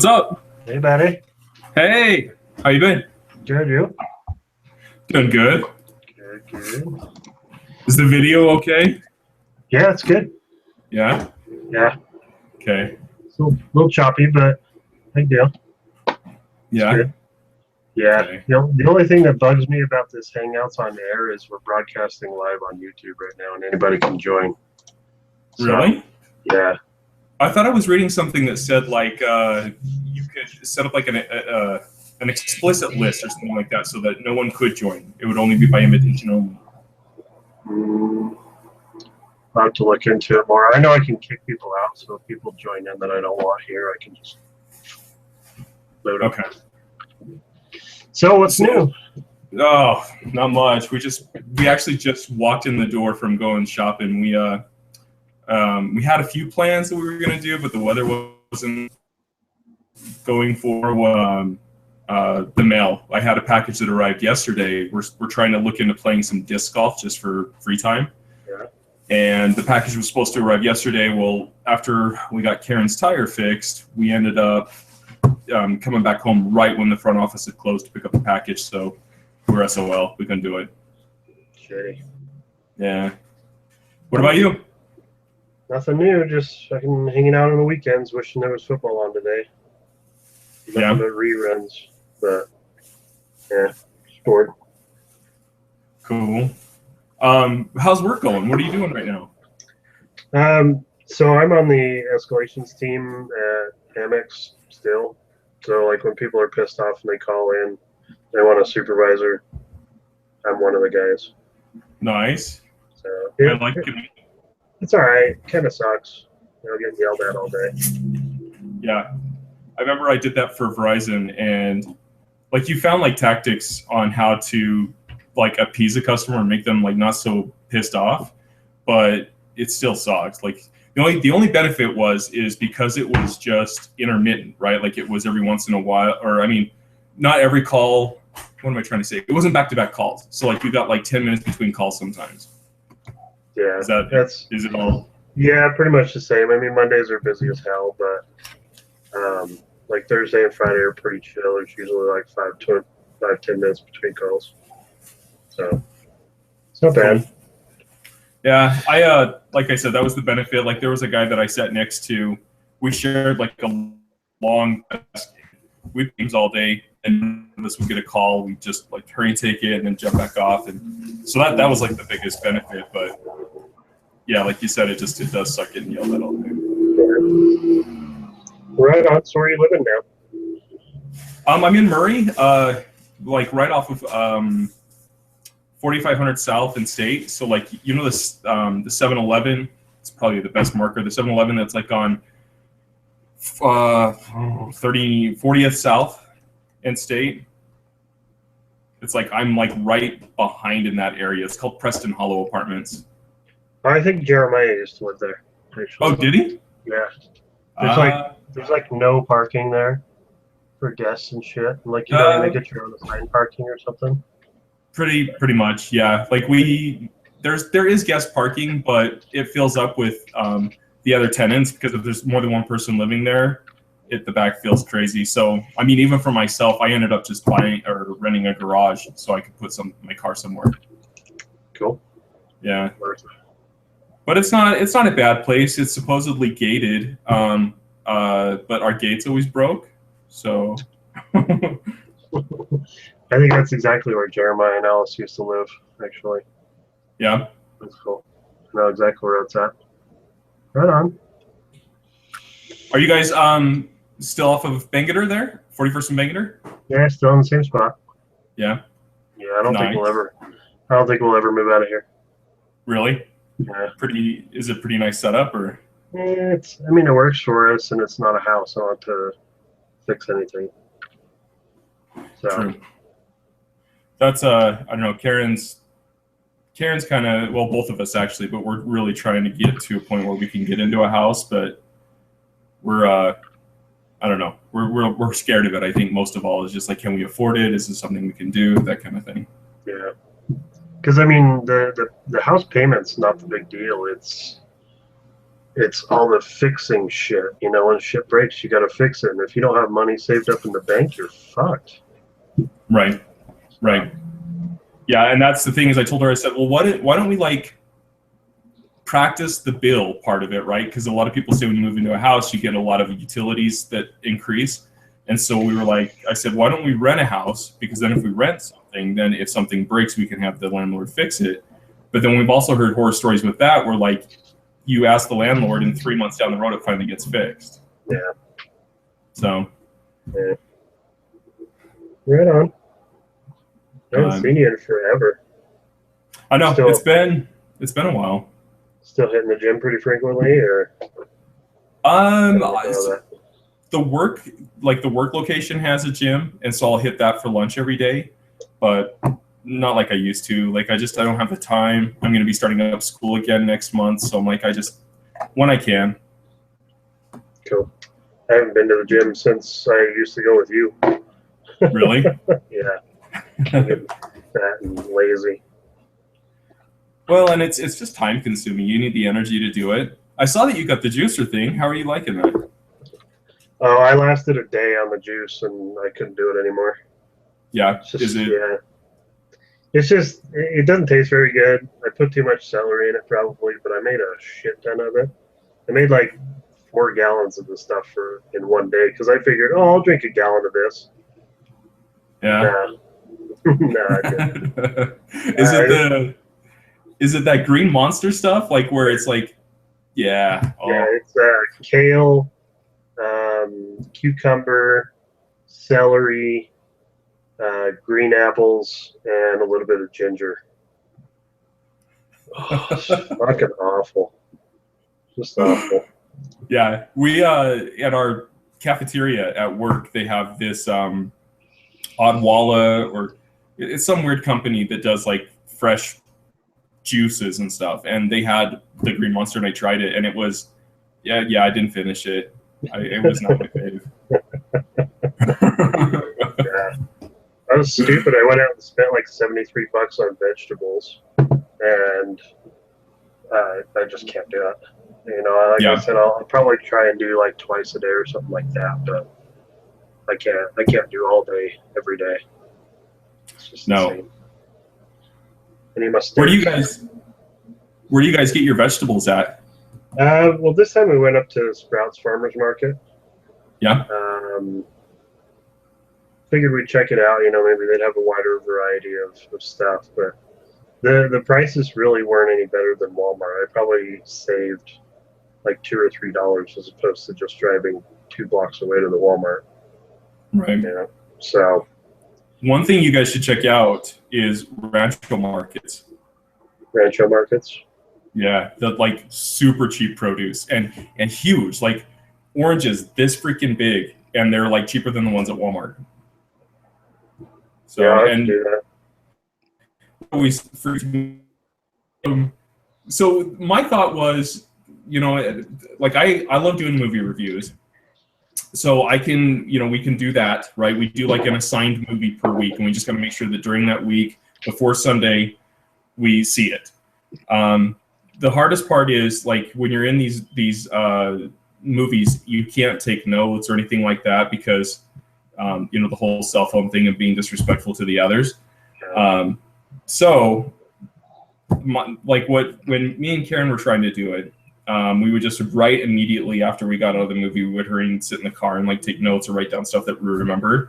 What's up? Hey, buddy. Hey, how you been? Good, you? Doing good. Good. Is the video okay? Yeah, it's good. Yeah? Yeah. Okay. It's a little choppy, but big deal. Yeah? Good. Yeah. Okay. The only thing that bugs me about this Hangouts on air is we're broadcasting live on YouTube right now, and anybody can join. So, Really? yeah. I thought I was reading something that said, like, you could set up, like, an explicit list or something like that so that no one could join. It would only be by invitation only. I'll have to look into it more. I know I can kick people out, so if people join in that I don't want here, I can just load up. Okay. So what's new? Oh, not much. We actually just walked in the door from going shopping. We had a few plans that we were going to do, but the weather wasn't going for the mail. I had a package that arrived yesterday. We're trying to look into playing some disc golf just for free time. Yeah. And the package was supposed to arrive yesterday. Well, after we got Karen's tire fixed, we ended up coming back home right when the front office had closed to pick up the package. So we're SOL. We couldn't do it. Shitty. Yeah. What about you? Nothing new. Just fucking hanging out on the weekends, wishing there was football on today. Yeah. Nothing but reruns, but yeah, scored. Cool. How's work going? What are you doing right now? So I'm on the escalations team at Amex still. So like when people are pissed off and they call in, they want a supervisor. I'm one of the guys. Nice. So I like it. it's all right. Kind of sucks. Getting yelled at all day. Yeah. I remember I did that for Verizon, and like you found like tactics on how to like appease a customer and make them like not so pissed off, but it still sucks. Like the only benefit is because it was just intermittent, right? Like it was every once in a while, or I mean, not every call. What am I trying to say? It wasn't back-to-back calls. So like we got like 10 minutes between calls sometimes. Yeah. Is it all? Yeah, pretty much the same. I mean, Mondays are busy as hell, but like Thursday and Friday are pretty chill. There's usually like 10 minutes between calls. So it's not bad. Yeah, I like I said, that was the benefit. Like there was a guy that I sat next to. We shared like a long desk. We games all day, and none of us would get a call. We just like hurry and take it, and then jump back off. And so that was like the biggest benefit. But yeah, like you said, it does suck getting yelled at all day. Right on. So where are you living now? I'm in Murray, like right off of 4500 South and State. So like the 7-Eleven. It's probably the best marker. The 7-Eleven that's like on 40th South and State. It's like I'm like right behind in that area. It's called Preston Hollow Apartments. I think Jeremiah used to live there. Actually. Oh, did he? Yeah. There's like no parking there for guests and shit. Like you don't even get your own assigned parking or something. Pretty much, yeah. Like there is guest parking, but it fills up with the other tenants because if there's more than one person living there, the back feels crazy. So I mean, even for myself, I ended up just buying or renting a garage so I could put my car somewhere. Cool. Yeah. But it's not a bad place. It's supposedly gated, but our gate's always broke. So I think that's exactly where Jeremiah and Alice used to live, actually. Yeah. That's cool. I know exactly where it's at. Right on. Are you guys still off of Bangerter there? 41st and Bangerter? Yeah, still in the same spot. Yeah. Yeah, I don't think we'll ever move out of here. Really? Yeah. Is it pretty nice setup or? It works for us, and it's not a house. I don't have to fix anything. So. True. That's I don't know. Karen's kind of, well, both of us actually, but we're really trying to get to a point where we can get into a house, but we're I don't know. We're scared of it. I think most of all is just like, can we afford it? Is this something we can do? That kind of thing. Yeah. Because I mean, the house payment's not the big deal. It's it's all the fixing shit. You know, when shit breaks, you got to fix it. And if you don't have money saved up in the bank, you're fucked. Right. Right. Yeah, and that's the thing is I told her, I said, well, why don't we like practice the bill part of it, right? Because a lot of people say when you move into a house, you get a lot of utilities that increase. And so we were like, I said, why don't we rent a house? Because then if we rent something, then if something breaks, we can have the landlord fix it. But then we've also heard horror stories with that where like you ask the landlord and 3 months down the road, it finally gets fixed. Yeah. So. Yeah. Right on. I haven't seen you in forever. I know, it's been a while. Still hitting the gym pretty frequently, or? The work location has a gym, and so I'll hit that for lunch every day, but not like I used to. Like I don't have the time. I'm going to be starting up school again next month, so I'm like, when I can. Cool. I haven't been to the gym since I used to go with you. Really? Yeah. I'm getting fat and lazy. Well, and it's just time consuming. You need the energy to do it. I saw that you got the juicer thing. How are you liking that? Oh, I lasted a day on the juice and I couldn't do it anymore. Yeah. Yeah. It's just, it doesn't taste very good. I put too much celery in it probably, but I made a shit ton of it. I made like 4 gallons of the stuff in one day because I figured, I'll drink a gallon of this. Yeah. Nah, I didn't. Is it that green monster stuff? Like where it's like, yeah. Oh. Yeah, it's kale, cucumber, celery, green apples, and a little bit of ginger. Oh, it's fucking awful. Just awful. Yeah, we at our cafeteria at work, they have this Odwalla, or it's some weird company that does like fresh juices and stuff, and they had the green monster and I tried it and it was I didn't finish it. It was not my fave. Yeah. I was stupid. I went out and spent like $73 on vegetables and I just can't do it. You know, like I said, I'll probably try and do like twice a day or something like that, but I can't do all day every day. It's just insane. And you must. Where do you guys get your vegetables at? Well, this time we went up to Sprouts Farmers Market. Yeah. Figured we'd check it out. You know, maybe they'd have a wider variety of stuff, but the prices really weren't any better than Walmart. I probably saved like $2 or $3 as opposed to just driving 2 blocks away to the Walmart. Right. You know? So. One thing you guys should check out is Rancho Markets. Rancho Markets? Yeah, the like super cheap produce and huge, like oranges this freaking big, and they're like cheaper than the ones at Walmart. So yeah, and do that. Always so my thought was, you know, like I love doing movie reviews. So I can, you know, we can do that, right? We do like an assigned movie per week, and we just got to make sure that during that week, before Sunday, we see it. The hardest part is like when you're in these movies, you can't take notes or anything like that because, you know, the whole cell phone thing of being disrespectful to the others. So, when me and Karen were trying to do it, we would just write immediately after we got out of the movie. We would hurry and sit in the car and like take notes or write down stuff that we remembered.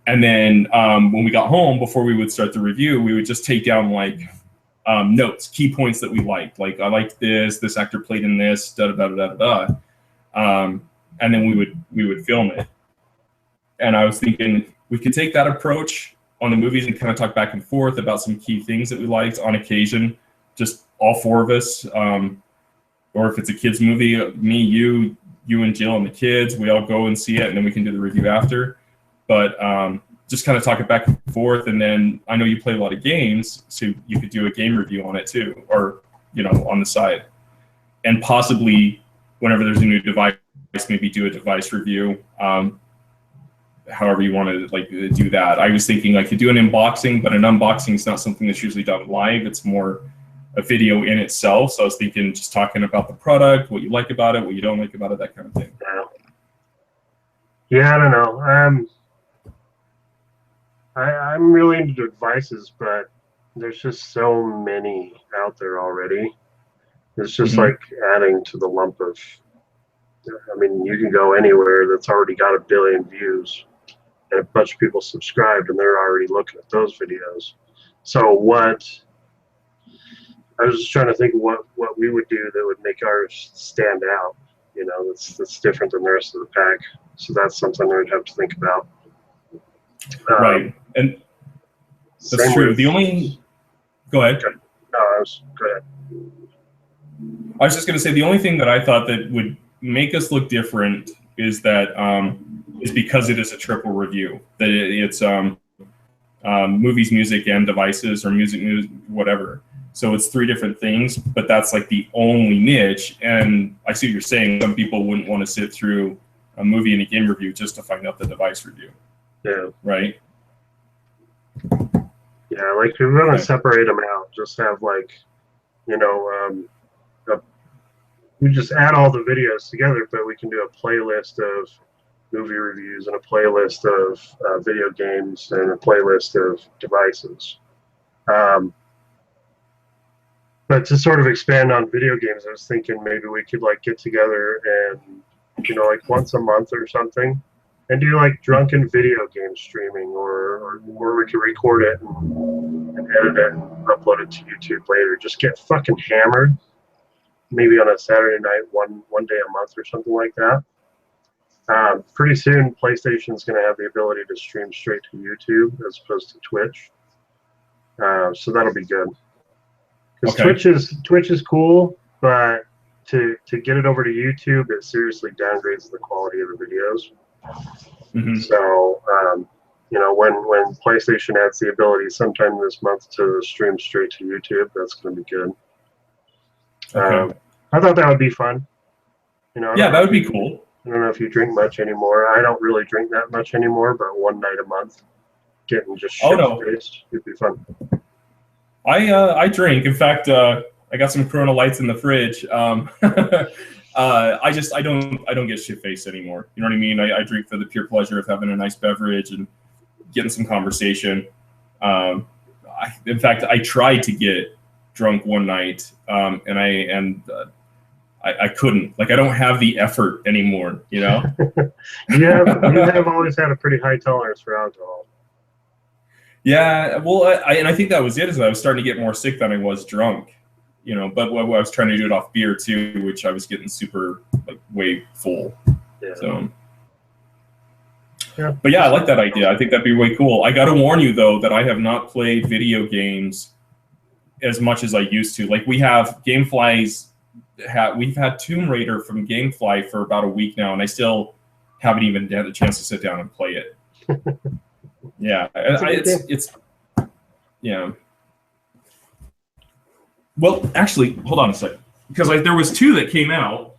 And then when we got home, before we would start the review, we would just take down like notes, key points that we liked. Like I liked this actor played in this, da da da da da. And then we would film it. And I was thinking we could take that approach on the movies and kind of talk back and forth about some key things that we liked on occasion, just all 4 of us. Or if it's a kids movie, me, you and Jill and the kids, we all go and see it, and then we can do the review after. But just kind of talk it back and forth. And then I know you play a lot of games, so you could do a game review on it too, or, you know, on the side. And possibly whenever there's a new device, maybe do a device review. However you want to like do that. I was thinking I could do an unboxing, but an unboxing is not something that's usually done live. It's more a video in itself. So I was thinking just talking about the product, what you like about it, what you don't like about it, that kind of thing. Yeah, I don't know. I'm really into devices, but there's just so many out there already. It's just like adding to the lump of, I mean, you can go anywhere that's already got 1 billion views and a bunch of people subscribed and they're already looking at those videos. So I was just trying to think of what we would do that would make ours stand out, that's different than the rest of the pack. So that's something we'd have to think about. Right. And that's true. The only... Go ahead. Okay. No, go ahead. I was just going to say the only thing that I thought that would make us look different is that is because it is a triple review. That it's movies, music, and devices, or music, whatever. So it's 3 different things, but that's like the only niche. And I see what you're saying. Some people wouldn't want to sit through a movie and a game review just to find out the device review. Yeah. Right? Yeah, like if we're going to separate them out, just have like, we just add all the videos together, but we can do a playlist of movie reviews and a playlist of video games and a playlist of devices. But to sort of expand on video games, I was thinking maybe we could like get together and, like once a month or something, and do like drunken video game streaming, or we could record it and edit it and upload it to YouTube later. Just get fucking hammered, maybe on a Saturday night, one day a month or something like that. Pretty soon, PlayStation's going to have the ability to stream straight to YouTube as opposed to Twitch. So that'll be good. Because Twitch is cool, but to get it over to YouTube, it seriously downgrades the quality of the videos. So, when PlayStation adds the ability sometime this month to stream straight to YouTube, that's going to be good. I thought that would be fun. Yeah, that would be cool. I don't know if you drink much anymore. I don't really drink that much anymore, but one night a month, getting just shit-faced would be fun. I drink. In fact, I got some Corona Lights in the fridge. I don't get shit-faced anymore. You know what I mean? I drink for the pure pleasure of having a nice beverage and getting some conversation. In fact, I tried to get drunk one night, and I couldn't. Like, I don't have the effort anymore. You have always had a pretty high tolerance for alcohol. Yeah, well, I think that was it. Is I was starting to get more sick than I was drunk. But I was trying to do it off beer too, which I was getting super way full. Yeah. So. Yeah. But yeah, I like that idea. I think that'd be way cool. I got to warn you though that I have not played video games as much as I used to. Like we've had Tomb Raider from GameFly for about a week now, and I still haven't even had a chance to sit down and play it. Yeah, it's yeah. Well, actually, hold on a second, because there was 2 that came out.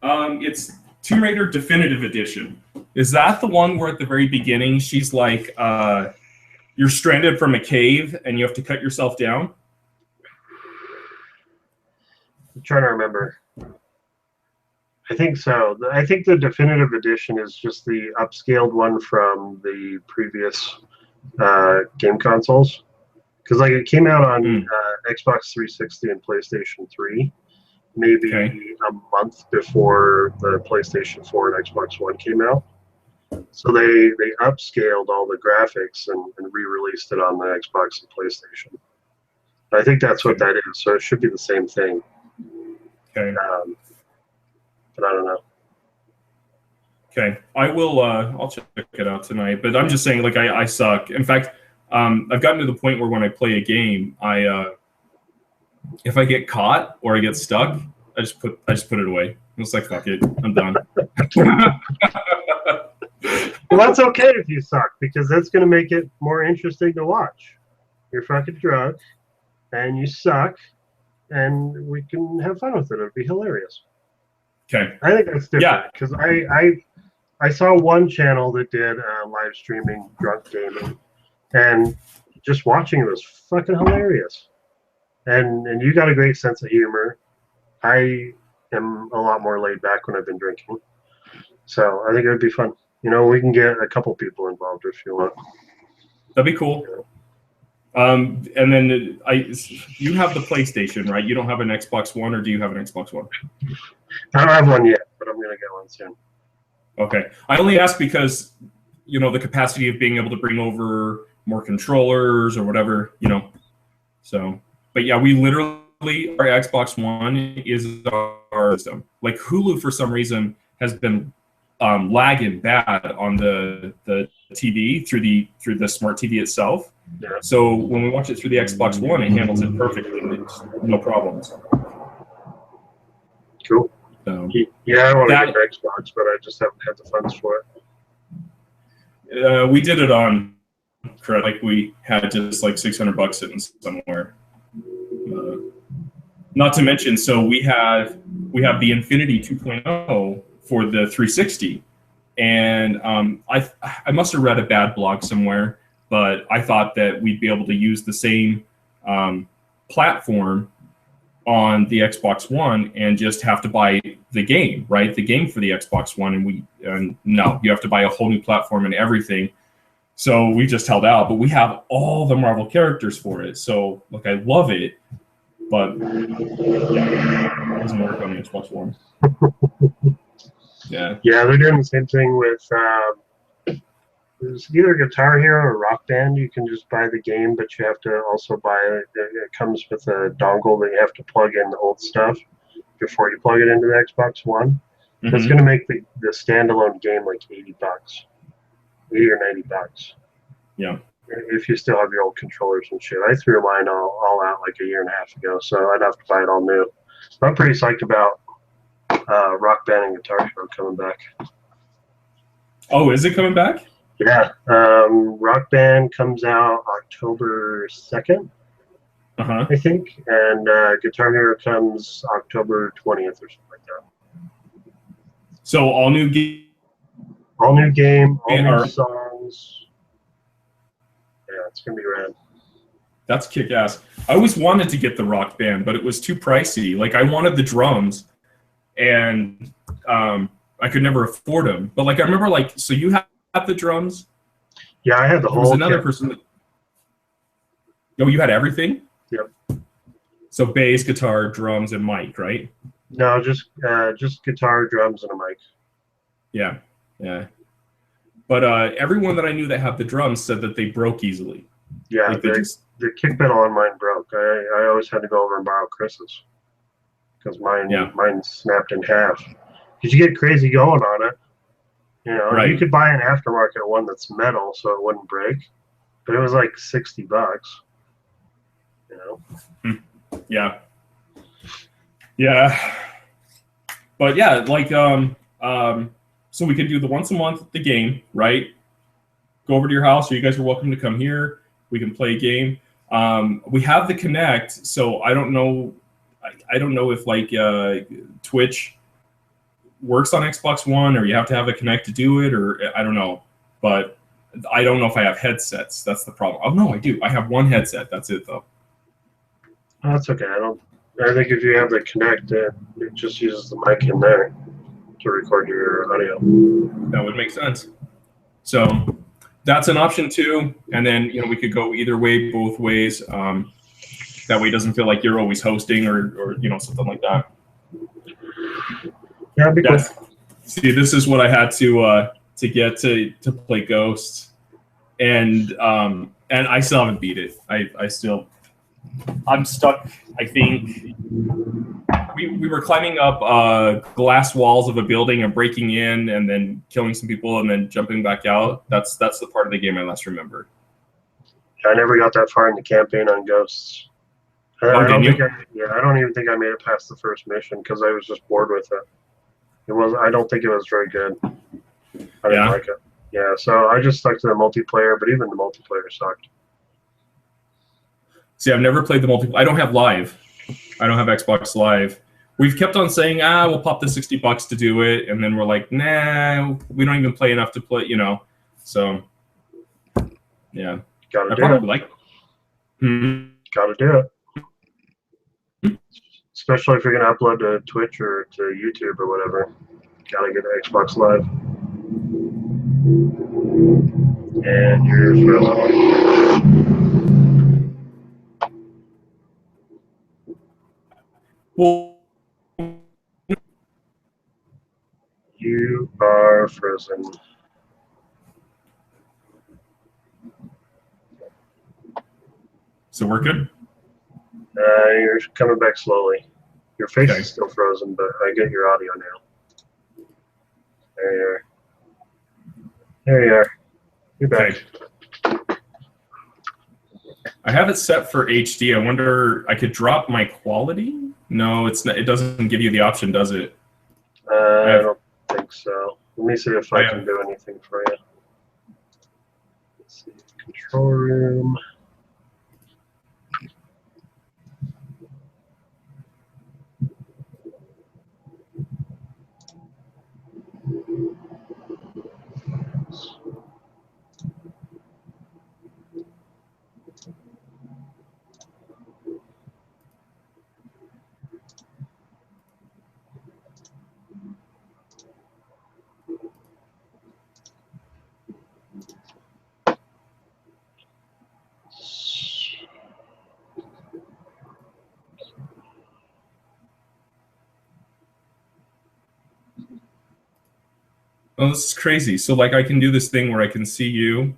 It's Tomb Raider Definitive Edition. Is that the one where at the very beginning she's like, you're stranded from a cave and you have to cut yourself down? I'm trying to remember. I think so. I think the Definitive Edition is just the upscaled one from the previous game consoles. Because it came out on Xbox 360 and PlayStation 3, maybe a month before the PlayStation 4 and Xbox One came out. So they upscaled all the graphics and re-released it on the Xbox and PlayStation. I think that's what that is. So it should be the same thing. Okay. But I don't know. Okay, I will. I'll check it out tonight. But I'm just saying, I suck. In fact, I've gotten to the point where when I play a game, if I get caught or I get stuck, I just put it away. It's like, fuck it, I'm done. Well, that's okay if you suck, because that's going to make it more interesting to watch. You're fucking drunk, and you suck, and we can have fun with it. It'd be hilarious. Okay. I think that's different, because I saw one channel that did live streaming drunk gaming, and just watching it was fucking hilarious. And you got a great sense of humor. I am a lot more laid back when I've been drinking, so I think it would be fun. We can get a couple people involved if you want. That'd be cool. And then you have the PlayStation, right? You don't have an Xbox One, or do you have an Xbox One? I don't have one yet, but I'm gonna get one soon. Okay. I only ask because, the capacity of being able to bring over more controllers or whatever, So, but yeah, we literally, our Xbox One is our system. Like Hulu, for some reason, has been lagging bad on the TV through the smart TV itself. Yeah. So when we watch it through the Xbox One, it handles it perfectly. It's no problems. Cool. So, yeah, I want to get an Xbox, but I just haven't had the funds for it. We did it on credit. Like we had just like $600 sitting somewhere. Not to mention, so we have the Infinity 2.0 for the 360, and I must have read a bad blog somewhere, but I thought that we'd be able to use the same platform on the Xbox One and just have to buy the game, right? The game for the Xbox One, and no, you have to buy a whole new platform and everything. So we just held out, but we have all the Marvel characters for it. So look, I love it, but yeah, it doesn't work on the Xbox One. Yeah. Yeah, they're doing the same thing with there's either Guitar Hero or Rock Band. You can just buy the game, but you have to also buy it. It comes with a dongle that you have to plug in the old stuff before you plug it into the Xbox One. Mm-hmm. So it's going to make the standalone game like $80, $80 or $90. Yeah. If you still have your old controllers and shit. I threw mine all out like a year and a half ago, so I'd have to buy it all new. But I'm pretty psyched about Rock Band and Guitar Hero coming back. Oh, is it coming back? Yeah. Rock Band comes out October 2nd, I think, and Guitar Hero comes October 20th or something like that. So all new game, all new songs. Yeah, it's gonna be rad. That's kick-ass. I always wanted to get the Rock Band, but it was too pricey. Like I wanted the drums, and I could never afford them. But like I remember, like so you have the drums. Yeah, I had the whole. There was another person that. No, you had everything. Yep. So bass, guitar, drums, and mic, right? No, just guitar, drums, and a mic. Yeah, yeah. But everyone that I knew that had the drums said that they broke easily. Yeah, like the kick pedal on mine broke. I always had to go over and borrow Chris's because mine snapped in half. Because you get crazy going on it. Right. You could buy an aftermarket one that's metal so it wouldn't break, but it was like $60. Yeah. Yeah. But yeah, like so we could do the once a month the game, right? Go over to your house, or you guys are welcome to come here. We can play a game. We have the Kinect, so I don't know if like Twitch works on Xbox One, or you have to have a Kinect to do it, or I don't know. But I don't know if I have headsets. That's the problem. Oh no, I do. I have one headset. That's it though. Oh, that's okay. I think if you have the Kinect, it just uses the mic in there to record your audio. That would make sense. So that's an option too. And then we could go either way, both ways. That way it doesn't feel like you're always hosting or something like that. Yeah, it'd be cool. See, this is what I had to get to play Ghosts, and I still haven't beat it. I'm stuck. I think we were climbing up glass walls of a building and breaking in, and then killing some people, and then jumping back out. That's the part of the game I last remember. I never got that far in the campaign on Ghosts. I don't even think I made it past the first mission because I was just bored with it. I don't think it was very good. I didn't like it. Yeah, so I just stuck to the multiplayer, but even the multiplayer sucked. See, I've never played the multiplayer. I don't have Live. I don't have Xbox Live. We've kept on saying, we'll pop the $60 to do it, and then we're like, nah, we don't even play enough to play, So, yeah. Gotta I do probably it. like. Hmm. Gotta do it. Especially if you're gonna upload to Twitch or to YouTube or whatever. Gotta get Xbox Live. And you're frozen. Well, You are frozen. so we're good. You're coming back slowly. Your face Okay. is still frozen, but I get your audio now. There you are. There you are. You're back. Okay. I have it set for HD. I wonder, I could drop my quality? No, it's not, it doesn't give you the option, does it? I don't think so. Let me see if I can do anything for you. Let's see. Control room. Oh, this is crazy. So, like, I can do this thing where I can see you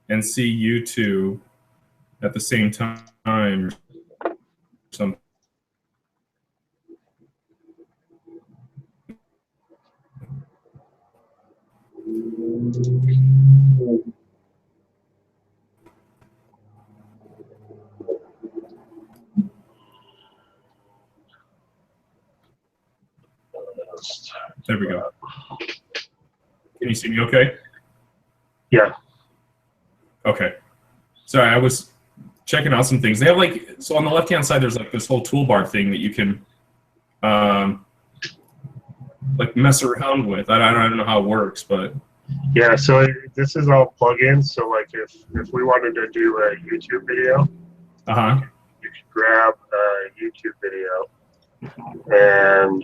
and see you two at the same time. Or something. There we go. Can you see me okay? Yeah. Okay. Sorry, I was checking out some things. They have like, so on the left-hand side, there's like this whole toolbar thing that you can like mess around with. I don't know how it works, but. Yeah, so this is all plugins. So like if we wanted to do a YouTube video, you could grab a YouTube video and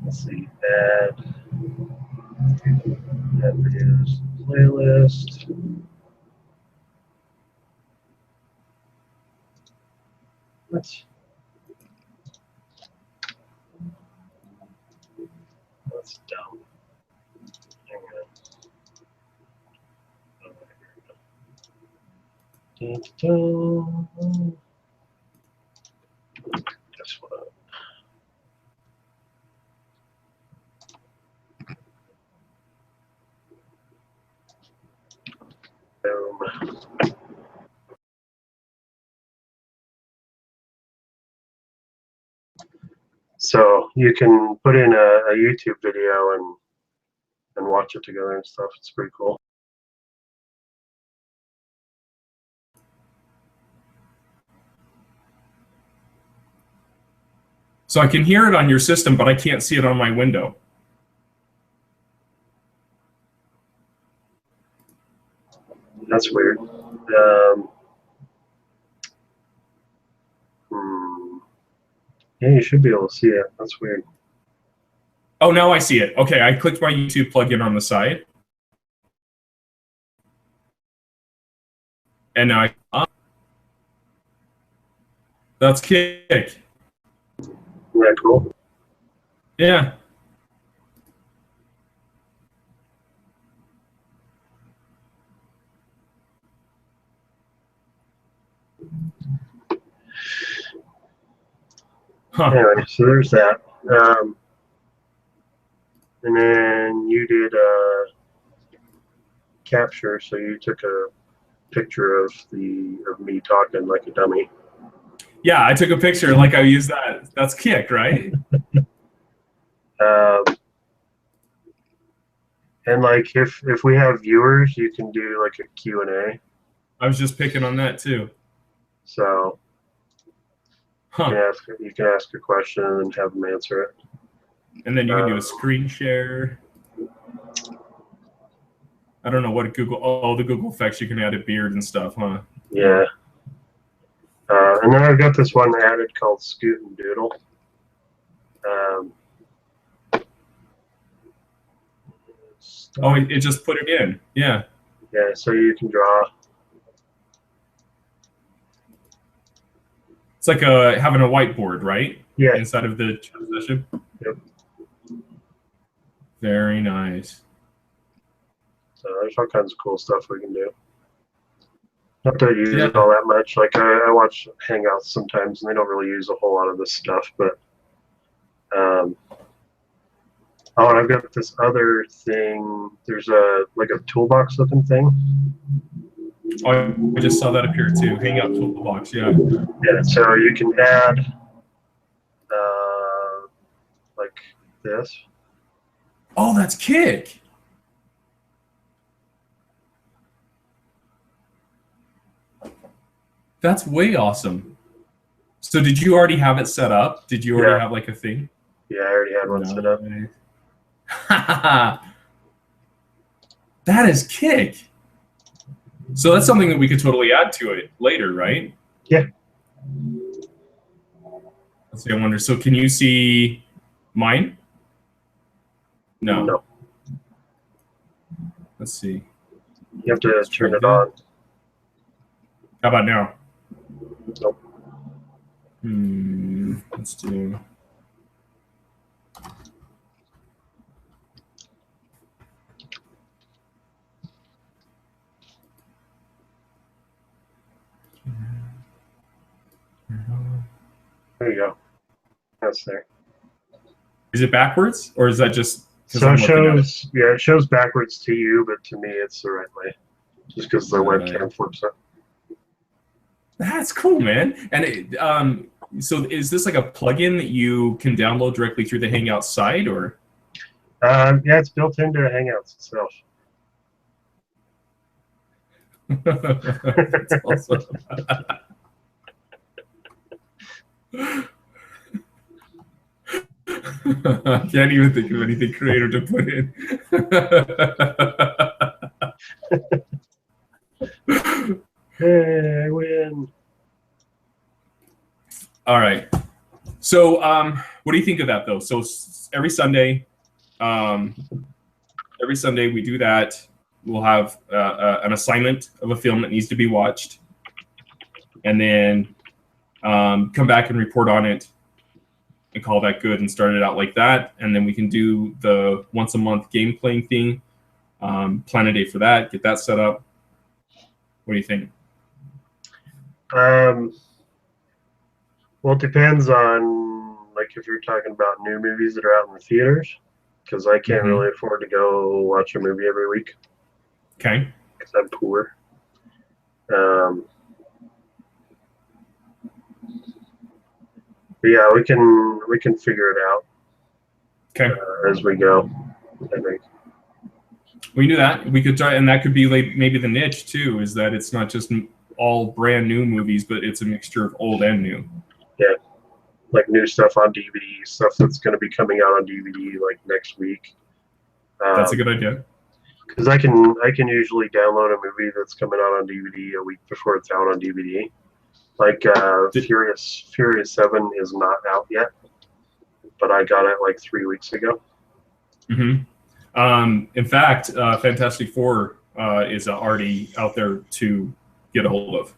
let's see, add videos playlist. That's dumb. Hang on. Guess what? Boom. So you can put in a YouTube video and watch it together and stuff. It's pretty cool. So I can hear it on your system, but I can't see it on my window. That's weird. Yeah, you should be able to see it. That's weird. Oh, now I see it. Okay, I clicked my YouTube plugin on the side. And now that's Kick. Yeah, cool. Yeah. Huh. Anyway, so there's that. And then you did a capture, so you took a picture of me talking like a dummy. Yeah, I took a picture like I used that. That's Kick, right? And like if we have viewers, you can do like a Q&A. I was just picking on that too. So you can ask a question and have them answer it. And then you can do a screen share. I don't know what Google. Oh, the Google effects you can add a beard and stuff, huh? Yeah. And then I've got this one added called Scoot and Doodle. Oh, it just put it in. Yeah. Yeah, so you can draw. It's like having a whiteboard, right? Yeah. Inside of the transition. Yep. Very nice. So there's all kinds of cool stuff we can do. Not that I use it all that much. Like I watch Hangouts sometimes, and they don't really use a whole lot of this stuff. But oh, and I've got this other thing. There's a toolbox looking thing. Oh, I just saw that appear too. Hangout toolbox, yeah. Yeah, so you can add like this. Oh, that's Kick. That's way awesome. So did you already have it set up? Did you already have like a thing? Yeah, I already had one set up. That is Kick. So that's something that we could totally add to it later, right? Yeah. Let's see, I wonder. So can you see mine? No. No. Let's see. You have to turn it on. How about now? Nope. Let's do. There you go. That's there. Is it backwards, or is that just? So it shows. Yeah, it shows backwards to you, but to me, it's the right way. Just because the webcam flips up. That's cool, man. And so is this like a plugin that you can download directly through the Hangout site, or? Yeah, it's built into Hangouts itself. That's awesome. I can't even think of anything creative to put in. Hey, I win. All right. So what do you think of that, though? So every Sunday we do that. We'll have an assignment of a film that needs to be watched, and then come back and report on it and call that good and start it out like that. And then we can do the once a month game playing thing, plan a day for that, get that set up. What do you think? Well, it depends on, like, if you're talking about new movies that are out in the theaters, because I can't really afford to go watch a movie every week. Okay. Because I'm poor. But yeah, we can figure it out. Okay. As we go, I think. We can do that. We could try, and that could be like maybe the niche too. Is that it's not just all brand new movies, but it's a mixture of old and new. Yeah, like new stuff on DVD, stuff that's going to be coming out on DVD like next week. That's a good idea. Because I can usually download a movie that's coming out on DVD a week before it's out on DVD. Like Furious 7 is not out yet, but I got it like 3 weeks ago. In fact, Fantastic Four is already out there to get a hold of.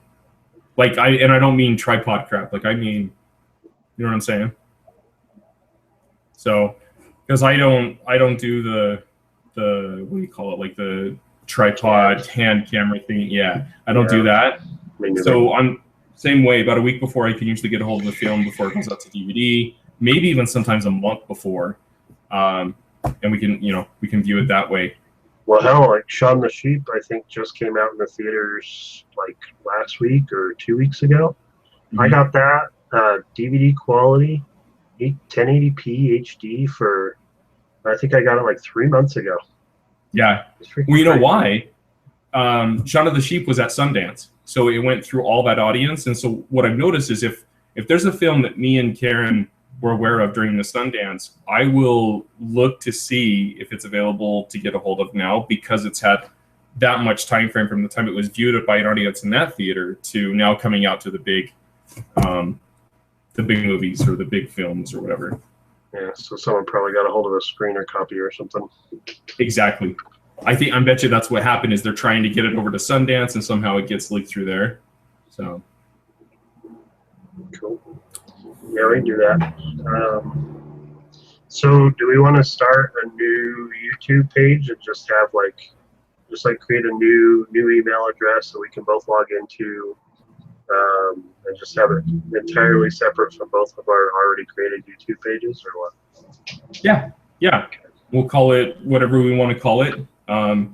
Like I don't mean tripod crap. Like I mean, you know what I'm saying? So, because I don't do the what do you call it? Like the tripod hand camera thing. Yeah, I don't do that. So I'm same way. About a week before, I can usually get a hold of the film before it comes out to DVD. Maybe even sometimes a month before, and we can view it that way. Well, hell, like Shaun the Sheep, I think just came out in the theaters like last week or 2 weeks ago. I got that DVD quality, 1080p HD for, I think I got it like 3 months ago. Yeah. Well, you know why? Shaun of the Sheep was at Sundance, so it went through all that audience. And so what I've noticed is if there's a film that me and Karen were aware of during the Sundance, I will look to see if it's available to get a hold of now, because it's had that much time frame from the time it was viewed by an audience in that theater to now coming out to the big movies or the big films or whatever. Yeah, so someone probably got a hold of a screener copy or something. Exactly. I bet you that's what happened is they're trying to get it over to Sundance and somehow it gets leaked through there. So cool. Yeah, we can do that. So do we want to start a new YouTube page and just have create a new email address so we can both log into and just have it entirely separate from both of our already created YouTube pages, or what? Yeah. We'll call it whatever we want to call it. I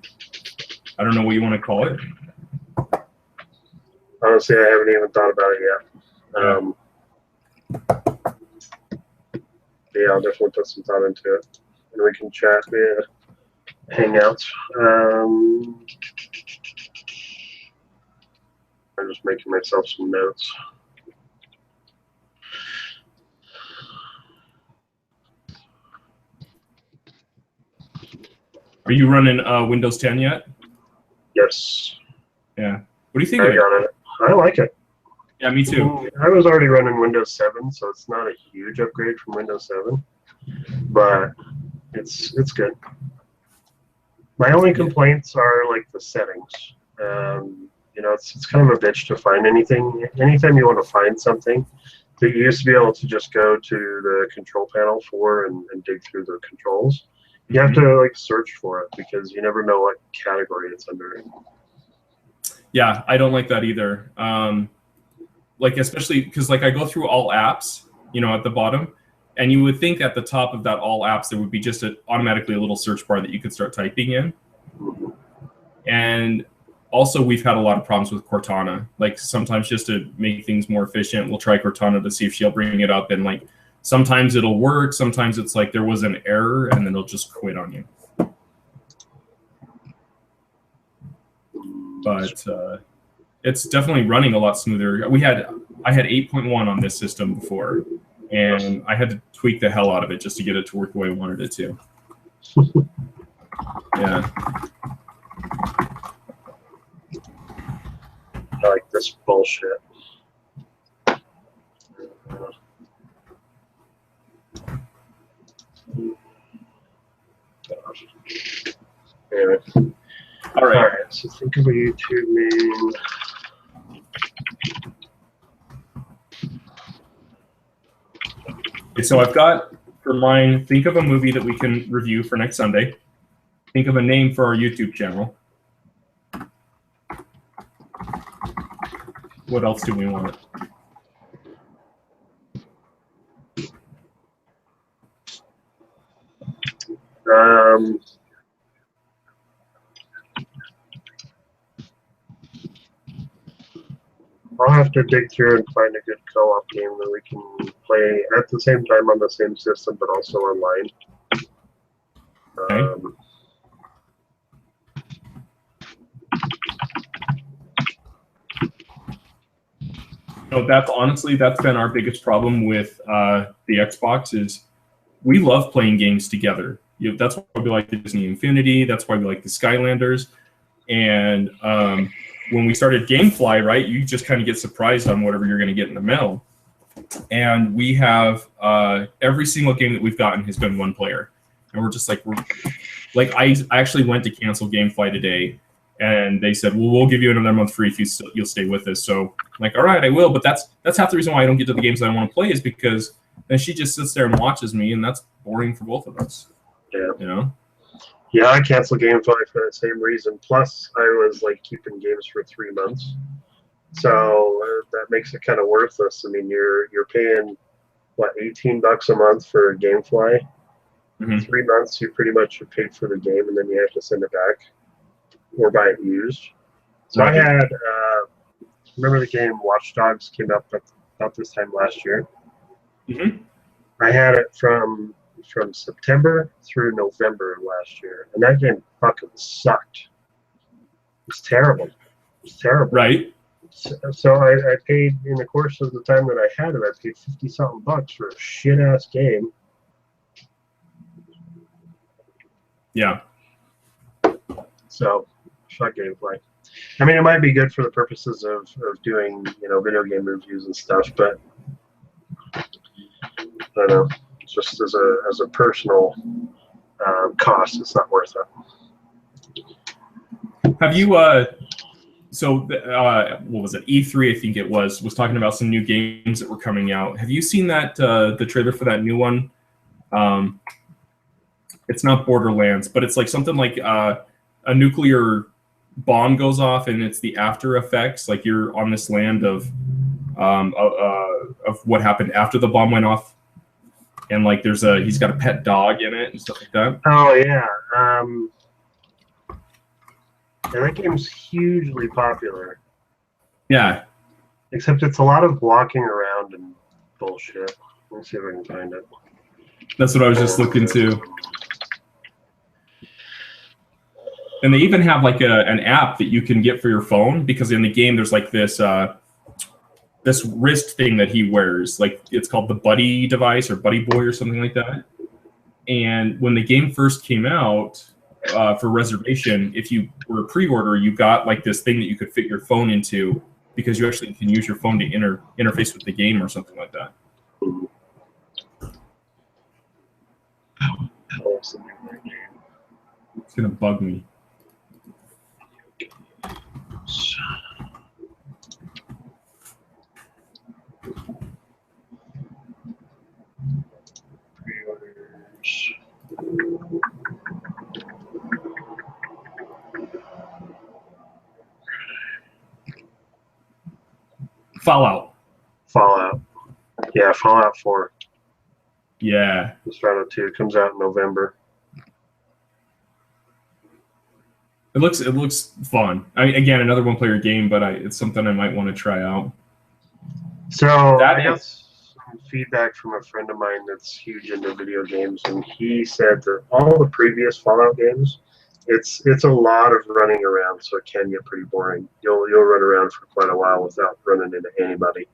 don't know what you want to call it. Honestly, I haven't even thought about it yet. Yeah, I'll definitely put some thought into it. And we can chat via Hangouts. I'm just making myself some notes. Are you running Windows 10 yet? Yes. Yeah. What do you think of it? Got it. I like it. Yeah, me too. I was already running Windows 7, so it's not a huge upgrade from Windows 7, but it's good. My only complaints are like the settings. It's kind of a bitch to find anything. Anytime you want to find something that you used to be able to just go to the control panel for and dig through the controls, you have to search for it because you never know what category it's under. Yeah, I don't like that either. Especially because I go through all apps, at the bottom, and you would think at the top of that all apps there would be just automatically a little search bar that you could start typing in. And also we've had a lot of problems with Cortana. Sometimes just to make things more efficient, we'll try Cortana to see if she'll bring it up, and sometimes it'll work, sometimes it's there was an error, and then it'll just quit on you. But it's definitely running a lot smoother. I had 8.1 on this system before, and I had to tweak the hell out of it just to get it to work the way I wanted it to. Yeah. I like this bullshit. Anyway. All right. So think of a YouTube name. Okay, so I've got for mine. Think of a movie that we can review for next Sunday. Think of a name for our YouTube channel. What else do we want? I'll have to dig through and find a good co-op game that we can play at the same time on the same system, but also online. Okay. That's been our biggest problem with the Xbox is we love playing games together. That's why we like the Disney Infinity. That's why we like the Skylanders. And when we started GameFly, right, you just kind of get surprised on whatever you're going to get in the mail. And we have every single game that we've gotten has been one player. And we're just I actually went to cancel GameFly today. And they said, well, we'll give you another month free if you'll stay with us. So I'm like, all right, I will. But that's half the reason why I don't get to the games that I want to play is because then she just sits there and watches me, and that's boring for both of us. Yeah. Yeah, I canceled GameFly for the same reason. Plus, I was keeping games for 3 months, so that makes it kind of worthless. I mean, you're paying $18 a month for GameFly. 3 months, you pretty much have paid for the game, and then you have to send it back or buy it used. So I had, remember the game Watch Dogs came up about this time last year? I had it from September through November of last year, and that game fucking sucked. It was terrible. Right. So I paid, in the course of the time that I had it, I paid $50-something bucks for a shit-ass game. Yeah. So gameplay. I mean, it might be good for the purposes of doing, video game reviews and stuff, but I don't know. Just as a personal cost, it's not worth it. Have you what was it? E3, I think it was talking about some new games that were coming out. Have you seen that the trailer for that new one? It's not Borderlands, but it's like something like a nuclear bomb goes off, and it's the after effects. Like you're on this land of what happened after the bomb went off, and like he's got a pet dog in it and stuff like that. Oh yeah. And that game's hugely popular. Yeah. Except it's a lot of walking around and bullshit. Let's see if I can find it. That's what I was just looking to. And they even have like an app that you can get for your phone, because in the game there's like this wrist thing that he wears. Like it's called the Buddy device or Buddy Boy or something like that. And when the game first came out, for reservation, if you were a pre-order, you got like this thing that you could fit your phone into, because you actually can use your phone to interface with the game or something like that. It's gonna bug me. Pre-orders. Fallout. Yeah, Fallout 4. Yeah. Fallout 2 comes out in November. It looks fun. I mean, again, another one-player game, but it's something I might want to try out. So I got some feedback from a friend of mine that's huge into video games, and he said that all the previous Fallout games, it's a lot of running around, so it can get pretty boring. You'll run around for quite a while without running into anybody.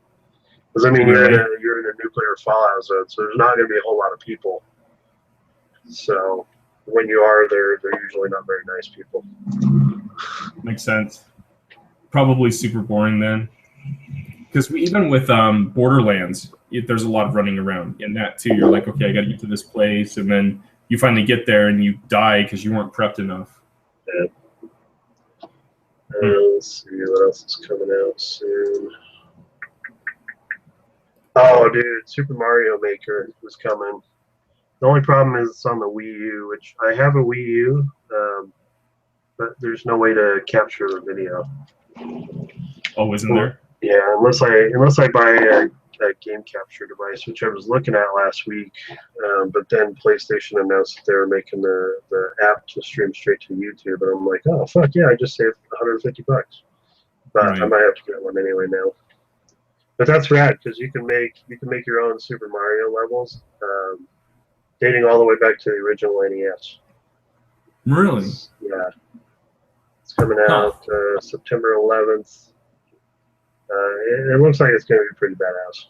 Because I mean, you're in a nuclear fallout zone, so there's not going to be a whole lot of people. So when you are there, they're usually not very nice people. Makes sense. Probably super boring then. Because even with Borderlands, there's a lot of running around in that too. You're like, okay, I got to get to this place, and then you finally get there and you die because you weren't prepped enough. Yeah. Let's see what else is coming out soon. Oh, dude, Super Mario Maker is coming. The only problem is it's on the Wii U, which I have a Wii U, but there's no way to capture the video. Oh, isn't there? Yeah, unless I buy a game capture device, which I was looking at last week, but then PlayStation announced that they were making the app to stream straight to YouTube, and I'm like, oh fuck yeah, I just saved $150. But right. I might have to get one anyway now. But that's rad, because you can make your own Super Mario levels, dating all the way back to the original NES. Really? Yeah. It's coming out September 11th. It looks like it's going to be pretty badass.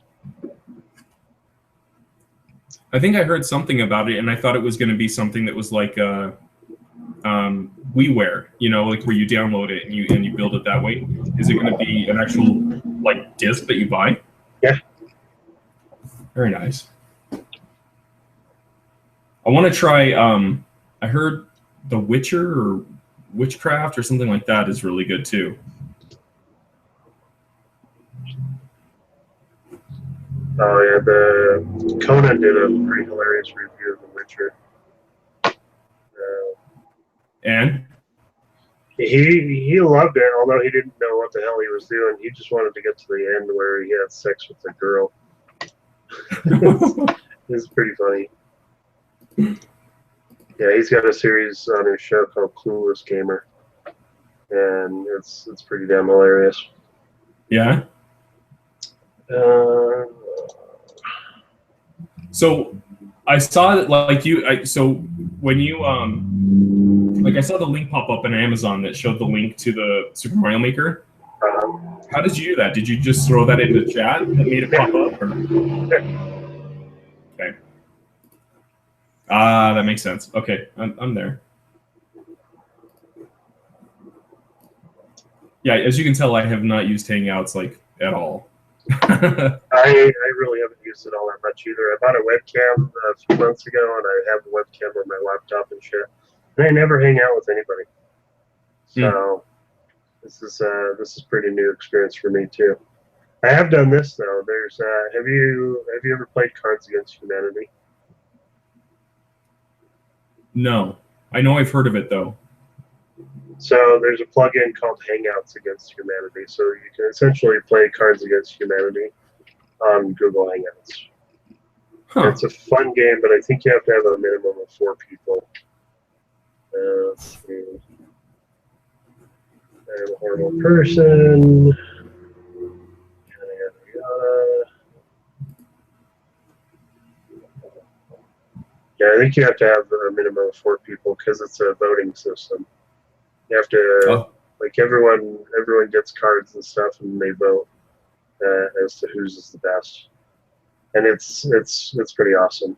I think I heard something about it, and I thought it was going to be something that was like WiiWare, like where you download it and you build it that way. Is it going to be an actual like disc that you buy? Yeah. Very nice. I want to try. I heard The Witcher or Witchcraft or something like that is really good too. Oh yeah, the Conan did a pretty hilarious review of The Witcher. And he loved it, although he didn't know what the hell he was doing. He just wanted to get to the end where he had sex with the girl. It's pretty funny. Yeah, he's got a series on his show called Clueless Gamer, and it's pretty damn hilarious. Yeah. So I saw that when you I saw the link pop up on Amazon that showed the link to the Super Mario Maker. How did you do that? Did you just throw that into the chat that made it pop up? Or? Okay. That makes sense. Okay, I'm there. Yeah, as you can tell, I have not used Hangouts like at all. I really haven't used it all that much either. I bought a webcam a few months ago, and I have a webcam on my laptop and shit. And I never hang out with anybody. So this is pretty new experience for me too. I have done this though. There's have you ever played Cards Against Humanity? No, I know I've heard of it though. So there's a plugin called Hangouts Against Humanity. So you can essentially play Cards Against Humanity on Google Hangouts. Huh. It's a fun game, but I think you have to have a minimum of 4 people. Let's see. I'm a horrible person. Yada, yada. Yeah, I think you have to have a minimum of 4 people because it's a voting system. You have to, like everyone gets cards and stuff, and they vote as to whose is the best. And it's pretty awesome.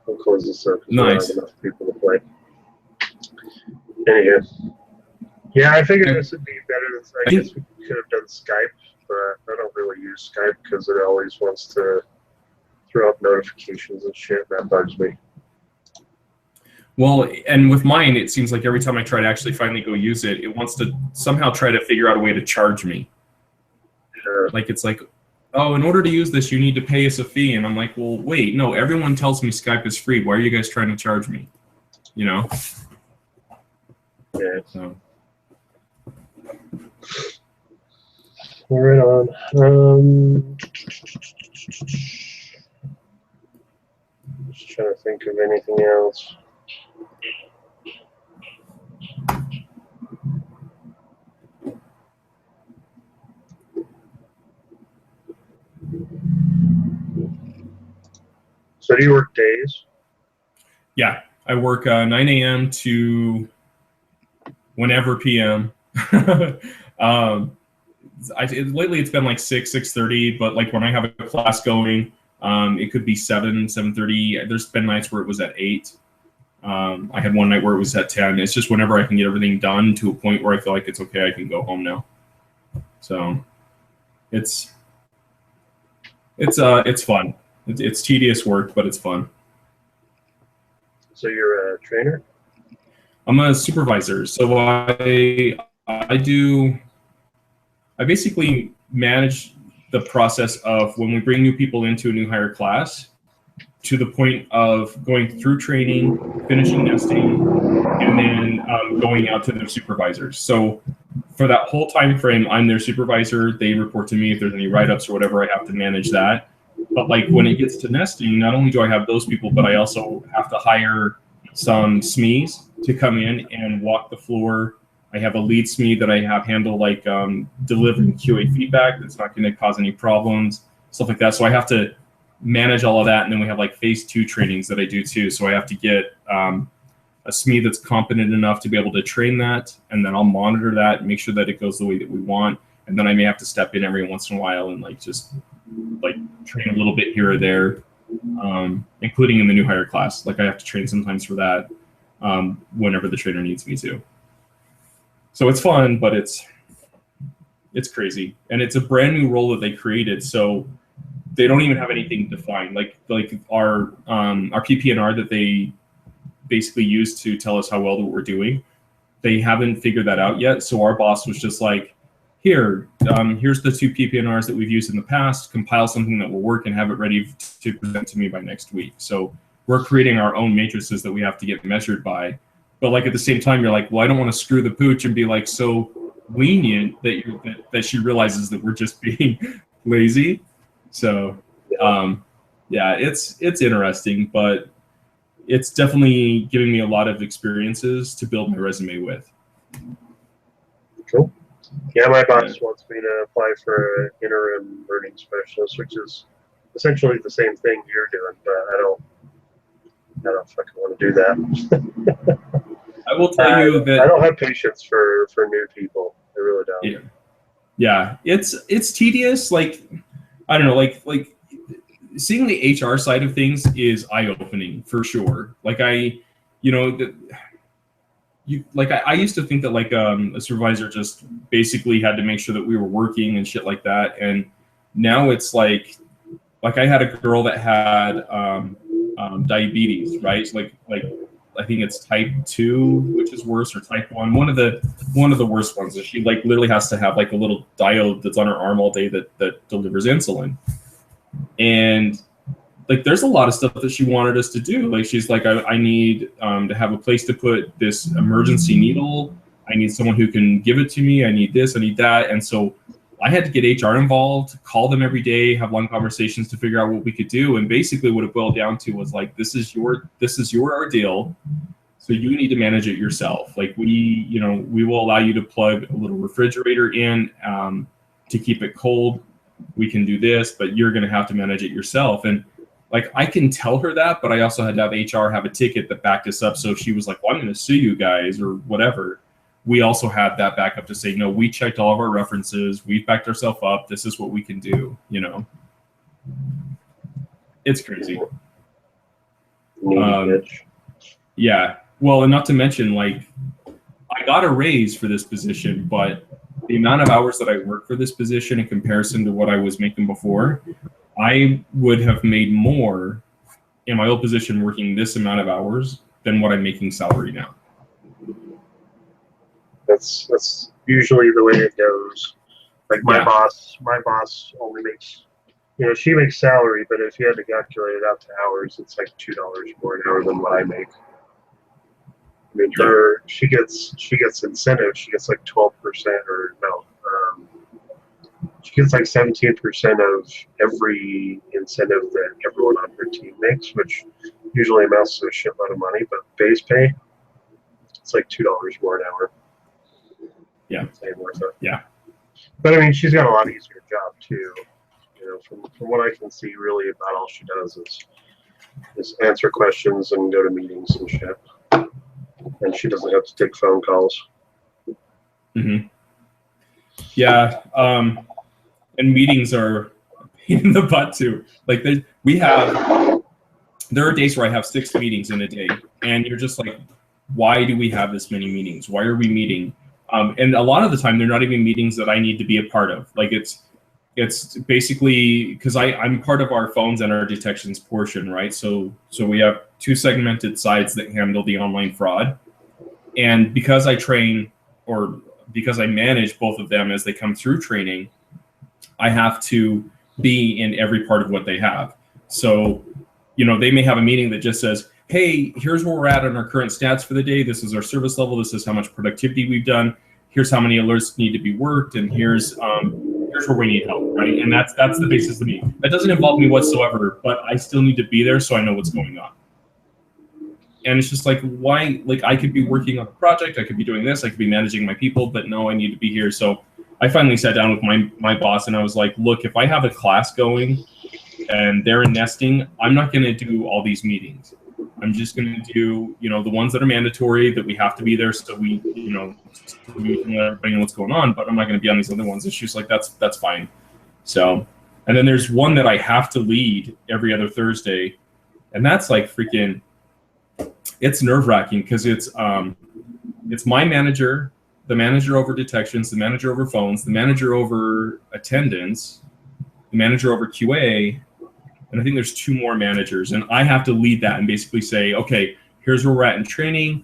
I'll close this up because we don't have enough people to play. Anywho, yeah, I figured this would be better than. I guess we could have done Skype, but I don't really use Skype because it always wants to throw up notifications and shit. That bugs me. Well, and with mine, it seems like every time I try to actually finally go use it, it wants to somehow try to figure out a way to charge me. Sure. Like it's like, oh, in order to use this, you need to pay us a fee, and I'm like, well, wait, no, everyone tells me Skype is free. Why are you guys trying to charge me? You know? Yeah. So. Right on. Just trying to think of anything else. So do you work days? Yeah, I work 9 a.m. to whenever p.m. Lately it's been like 6:30, but like when I have a class going, it could be 7:30. There's been nights where it was at 8. I had one night where it was at 10. It's just whenever I can get everything done to a point where I feel like it's okay, I can go home now. So it's fun. It's tedious work, but it's fun. So you're a trainer? I'm a supervisor. So I basically manage the process of when we bring new people into a new hire class to the point of going through training, finishing nesting, and then going out to their supervisors. So for that whole time frame, I'm their supervisor. They report to me if there's any write-ups or whatever. I have to manage that. But like when it gets to nesting, not only do I have those people, but I also have to hire some SMEs to come in and walk the floor. I have a lead SME that I have handle like delivering QA feedback that's not going to cause any problems, stuff like that. So I have to manage all of that, and then we have like phase 2 trainings that I do too. So I have to get a SME that's competent enough to be able to train that, and then I'll monitor that, make sure that it goes the way that we want, and then I may have to step in every once in a while and like just like train a little bit here or there, including in the new hire class. Like I have to train sometimes for that whenever the trainer needs me to. So it's fun, but it's crazy, and it's a brand new role that they created. So they don't even have anything defined. Like our PPNR that they basically use to tell us how well that we're doing. They haven't figured that out yet. So our boss was just like, here's the 2 PPNRs that we've used in the past. Compile something that will work and have it ready to present to me by next week. So we're creating our own matrices that we have to get measured by. But like at the same time, you're like, well, I don't want to screw the pooch and be like so lenient that she realizes that we're just being lazy. So yeah, it's interesting, but it's definitely giving me a lot of experiences to build my resume with. Cool. Yeah, my boss wants me to apply for an interim learning specialist, which is essentially the same thing you're doing, but I don't fucking want to do that. I will tell you that I don't have patience for new people. I really don't. Yeah, it's tedious. Like I don't know, like seeing the HR side of things is eye-opening for sure. Like you I used to think that like a supervisor just basically had to make sure that we were working and shit like that, and now it's like I had a girl that had diabetes, right? So like I think it's type 2, which is worse, or type 1. One of the worst ones is she like literally has to have like a little diode that's on her arm all day that delivers insulin. And like there's a lot of stuff that she wanted us to do. Like she's like, I need to have a place to put this emergency needle. I need someone who can give it to me. I need this, I need that. And so I had to get HR involved, call them every day, have long conversations to figure out what we could do. And basically what it boiled down to was like, this is your ordeal. So you need to manage it yourself. Like we will allow you to plug a little refrigerator in to keep it cold. We can do this, but you're going to have to manage it yourself. And like, I can tell her that, but I also had to have HR have a ticket that backed us up. So if she was like, well, I'm going to sue you guys or whatever, we also had that backup to say, no, we checked all of our references. We've backed ourselves up. This is what we can do. It's crazy. Yeah. Well, and not to mention, like, I got a raise for this position, but the amount of hours that I work for this position in comparison to what I was making before, I would have made more in my old position working this amount of hours than what I'm making salary now. That's usually the way it goes. Like my boss only makes, she makes salary, but if you had to calculate it out to hours, it's like $2 more an hour than what I make. I mean, she gets incentive. She gets like 12% or no, she gets like 17% of every incentive that everyone on her team makes, which usually amounts to a shitload of money. But base pay, it's like $2 more an hour. Yeah. Yeah. But I mean, she's got a lot easier job too. From what I can see, really about all she does is answer questions and go to meetings and shit. And she doesn't have to take phone calls. Mm-hmm. Yeah. And meetings are a pain in the butt too. Like there are days where I have 6 meetings in a day, and you're just like, why do we have this many meetings? Why are we meeting? And a lot of the time, they're not even meetings that I need to be a part of. Like it's basically because I'm part of our phones and our detections portion, right? So we have 2 segmented sides that handle the online fraud, and because I train or because I manage both of them as they come through training, I have to be in every part of what they have. So they may have a meeting that just says, hey, here's where we're at on our current stats for the day. This is our service level. This is how much productivity we've done. Here's how many alerts need to be worked, and here's where we need help, right? And that's the basis of the meeting. That doesn't involve me whatsoever, but I still need to be there so I know what's going on. And it's just like, why? Like, I could be working on a project, I could be doing this, I could be managing my people, but no, I need to be here. So I finally sat down with my boss, and I was like, look, if I have a class going and they're in nesting, I'm not going to do all these meetings. I'm just going to do, the ones that are mandatory, that we have to be there so we can let everybody know what's going on, but I'm not going to be on these other ones. And she's like, that's fine. So, and then there's one that I have to lead every other Thursday, and that's like freaking, it's nerve-wracking because it's my manager, the manager over detections, the manager over phones, the manager over attendance, the manager over QA, and I think there's 2 more managers, and I have to lead that and basically say, okay, here's where we're at in training.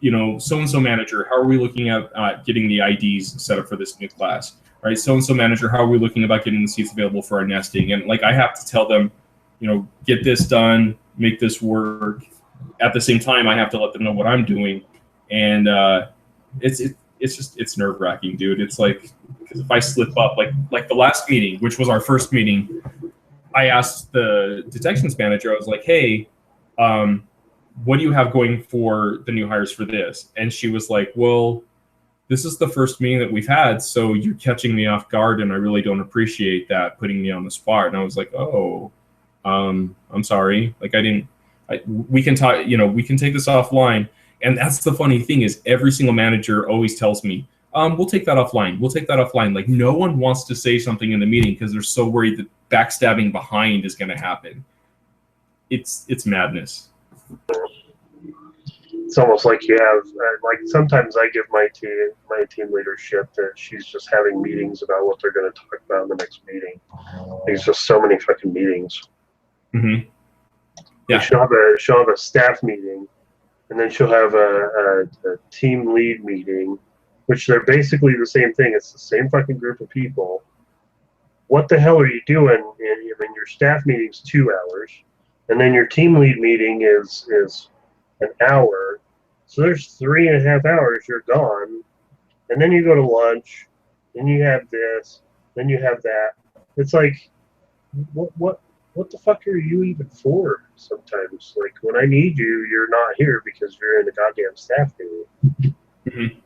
So-and-so manager, how are we looking at getting the IDs set up for this new class? All right, so-and-so manager, how are we looking about getting the seats available for our nesting? And like, I have to tell them, get this done, make this work. At the same time, I have to let them know what I'm doing. And it's nerve-wracking, dude. It's like, because if I slip up, like the last meeting, which was our first meeting, I asked the detections manager, I was like, hey, what do you have going for the new hires for this? And she was like, well, this is the first meeting that we've had, so you're catching me off guard, and I really don't appreciate that, putting me on the spot. And I was like, oh, I'm sorry. Like, we can talk, we can take this offline. And that's the funny thing is every single manager always tells me, we'll take that offline. We'll take that offline. Like, no one wants to say something in the meeting because they're so worried that backstabbing behind is going to happen. It's madness. it's almost like you have like sometimes I give my team leadership that she's just having meetings about what they're going to talk about in the next meeting. There's just so many fucking meetings. Mm-hmm. Yeah. She'll have a staff meeting, and then she'll have a team lead meeting, which they're basically the same thing. It's the same fucking group of people. What the hell are you doing? And I mean, your staff meeting's 2 hours, and then your team lead meeting is an hour. So there's 3.5 hours you're gone, and then you go to lunch, then you have this, then you have that. It's like, what the fuck are you even for? Sometimes, like when I need you, you're not here because you're in the goddamn staff meeting. Mm-hmm.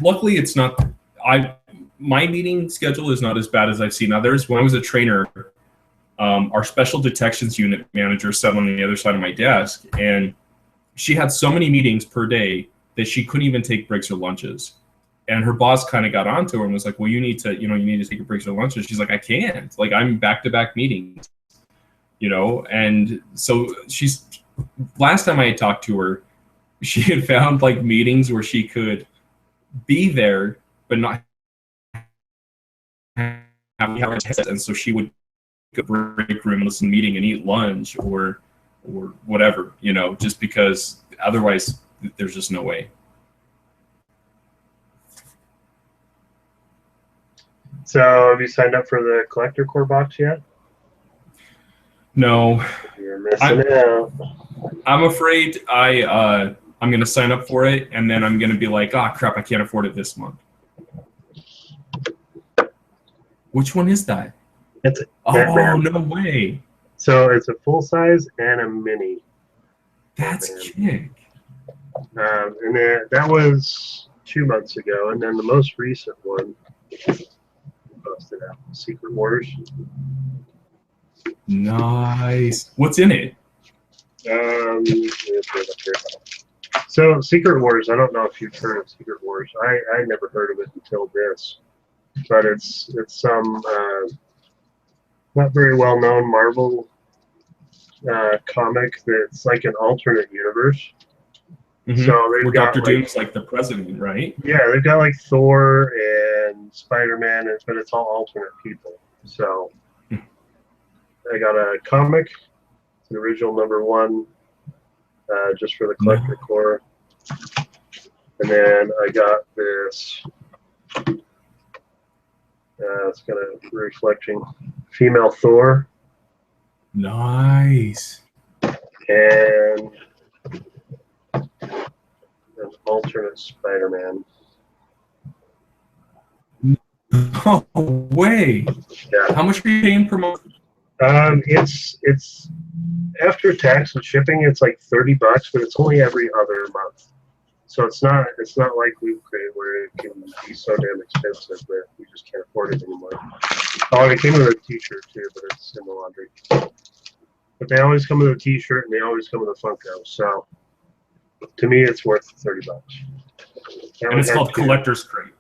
Luckily it's not. My meeting schedule is not as bad as I've seen others. When I was a trainer, our special detections unit manager sat on the other side of my desk, and she had so many meetings per day that she couldn't even take breaks or lunches. And her boss kind of got onto her and was like, well, you need to take a break or lunches. She's like, I can't. Like, I'm back-to-back meetings, And so last time I had talked to her, she had found like meetings where she could be there, but not have and so she would go break room, listen to meeting, and eat lunch or whatever, just because otherwise there's just no way. So have you signed up for the collector core box yet? No. You're missing out. I'm afraid I'm going to sign up for it, and then I'm going to be like, crap, I can't afford it this month. Which one is that? It's Batman. No way. So it's a full size and a mini. That's kick. And then that was 2 months ago, and then the most recent one posted out, Secret Wars. Nice. What's in it? So Secret Wars, I don't know if you've heard of Secret Wars. I never heard of it until this, but it's some not very well known Marvel comic that's like an alternate universe. Mm-hmm. So where Dr. Doom's like the president, right? Yeah, they've got like Thor and Spider-Man, but it's all alternate people. So I got a comic, it's an original #1, just for the collector core. And then I got this, it's kind of reflecting female Thor. Nice. And an alternate Spider-Man. No way. Yeah. How much are you paying per month? It's after tax and shipping, it's like $30, but it's only every other month. So it's not like Loot Crate where it can be so damn expensive that we just can't afford it anymore. Oh, it came with a T-shirt too, but it's in the laundry. But they always come with a T-shirt and they always come with a Funko. So to me, it's worth $30. And it's called Collector's Crate.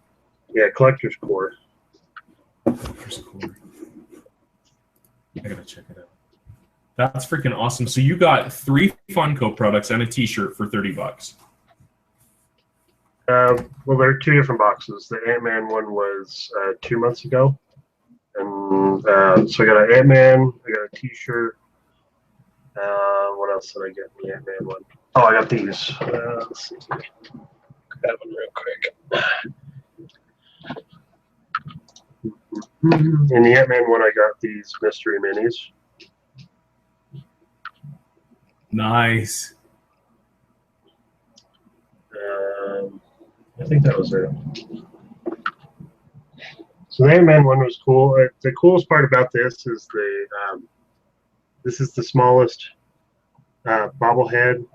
Yeah, Collector's Core. Collector's Core. I gotta check it out. That's freaking awesome. So you got 3 Funko products and a T-shirt for $30. Well, there are 2 different boxes. The Ant-Man one was 2 months ago, and so I got an Ant-Man, I got a T-shirt. What else did I get in the Ant-Man one? Oh, I got these. Let's see. Grab them real quick. In the Ant-Man one, I got these mystery minis. Nice. I think that was it. So the Ant-Man one was cool. The coolest part about this is this is the smallest bobblehead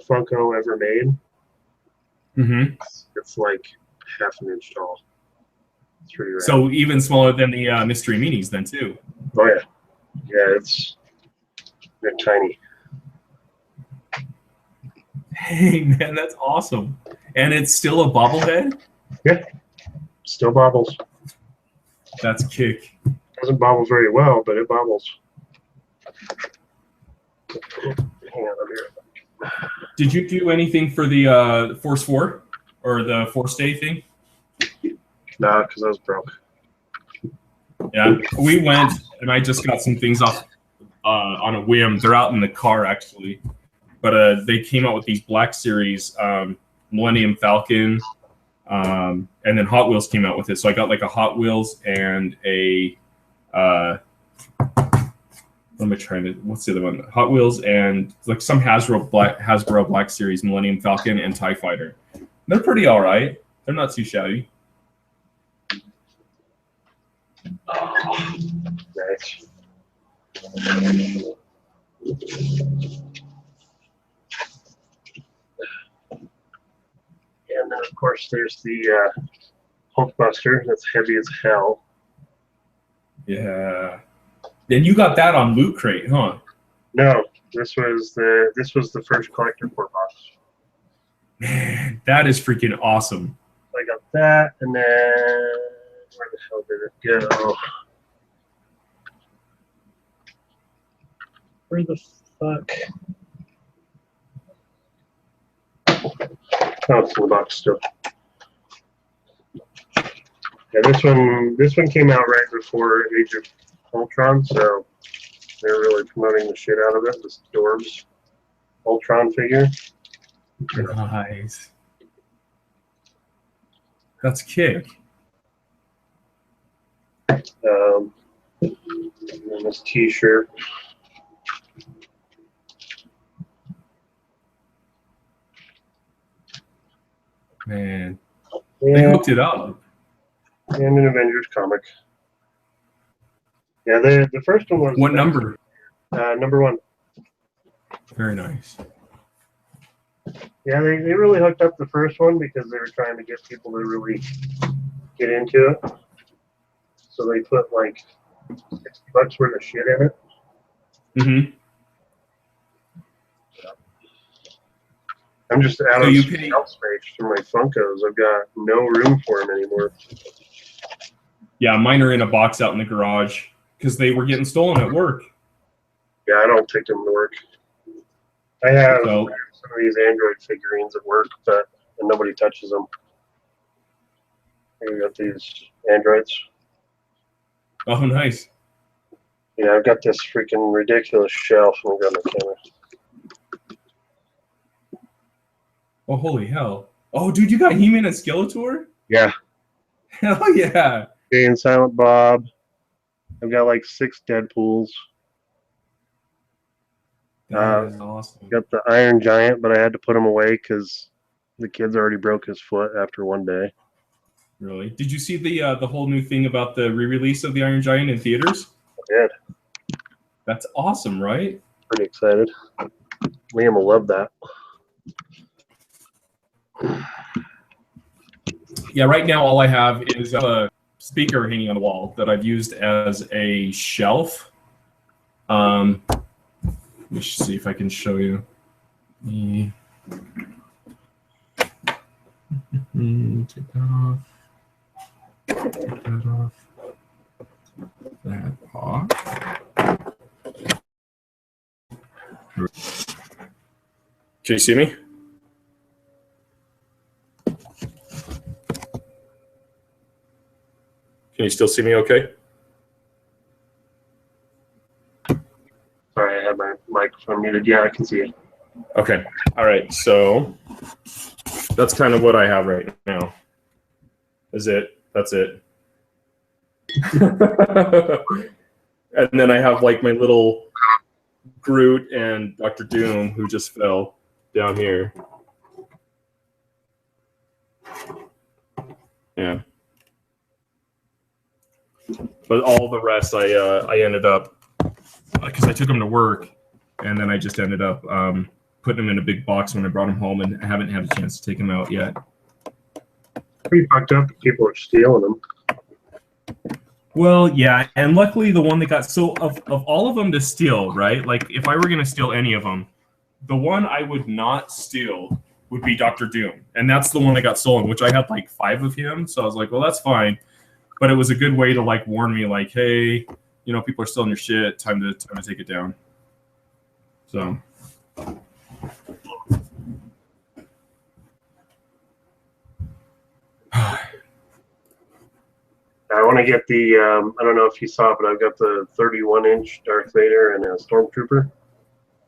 Funko ever made. Mm-hmm. It's like half an inch tall. It's pretty rad. So even smaller than the mystery minis then too. Oh yeah. Yeah, they're tiny. Hey man, that's awesome. And it's still a bobblehead? Yeah. Still bobbles. That's kick. Doesn't bobble very well, but it bobbles. Hang on, Did you do anything for the Force 4 or the Force Day thing? Nah, because I was broke. Yeah, we went, and I just got some things off on a whim. They're out in the car, actually. But they came out with these Black Series Millennium Falcon, and then Hot Wheels came out with it. So I got like a Hot Wheels and a what am I trying to? What's the other one? Hot Wheels and like some Hasbro Black Series Millennium Falcon and TIE Fighter. They're pretty all right. They're not too shabby. Oh, nice. And then, of course, there's the Hulkbuster. That's heavy as hell. Yeah. And you got that on Loot Crate, huh? No, this was the first collector port box. Man, that is freaking awesome. I got that, and then where the hell did it go? Where the fuck? Oh, it's in the box still. Yeah, this one came out right before Age of Ultron, so they're really promoting the shit out of it. This Dorbs Ultron figure. Nice. That's kick. And this T-shirt. Man, they hooked it up. And an Avengers comic. Yeah, the first one was... What number? Number 1. Very nice. Yeah, they really hooked up the first one because they were trying to get people to really get into it. So they put like $60 worth of shit in it. Mm-hmm. I'm just out of shelf space for my Funkos. I've got no room for them anymore. Yeah, mine are in a box out in the garage because they were getting stolen at work. Yeah, I don't take them to work. I have some of these Android figurines at work, but nobody touches them. I got these Androids. Oh, nice. Yeah, I've got this freaking ridiculous shelf. I've got my camera. Oh, holy hell. Oh, dude, you got He-Man and Skeletor? Yeah. Hell yeah. Jay and Silent Bob. I've got like 6 Deadpools. That is awesome. Got the Iron Giant, but I had to put him away because the kids already broke his foot after one day. Really? Did you see the whole new thing about the re-release of the Iron Giant in theaters? I did. That's awesome, right? Pretty excited. Liam will love that. Yeah, right now all I have is a speaker hanging on the wall that I've used as a shelf. Let me see if I can show you. Take that off. Take that off. That off. Can you see me? Can you still see me okay? Sorry, I had my microphone muted. Yeah, I can see it. Okay. All right. So that's kind of what I have right now. Is it? That's it. And then I have like my little Groot and Dr. Doom who just fell down here. Yeah. But all the rest I ended up, because I took them to work, and then I just ended up putting them in a big box when I brought them home, and I haven't had a chance to take them out yet. Pretty fucked up. People are stealing them. Well, yeah, and luckily the one that got, so of all of them to steal, right? Like, if I were going to steal any of them, the one I would not steal would be Dr. Doom. And that's the one that got stolen, which I had like 5 of him, so I was like, well, that's fine. But it was a good way to like warn me, like, hey, you know, people are stealing your shit. Time to take it down. So, want to get the, I don't know if you saw, but I've got the 31-inch Darth Vader and a Stormtrooper.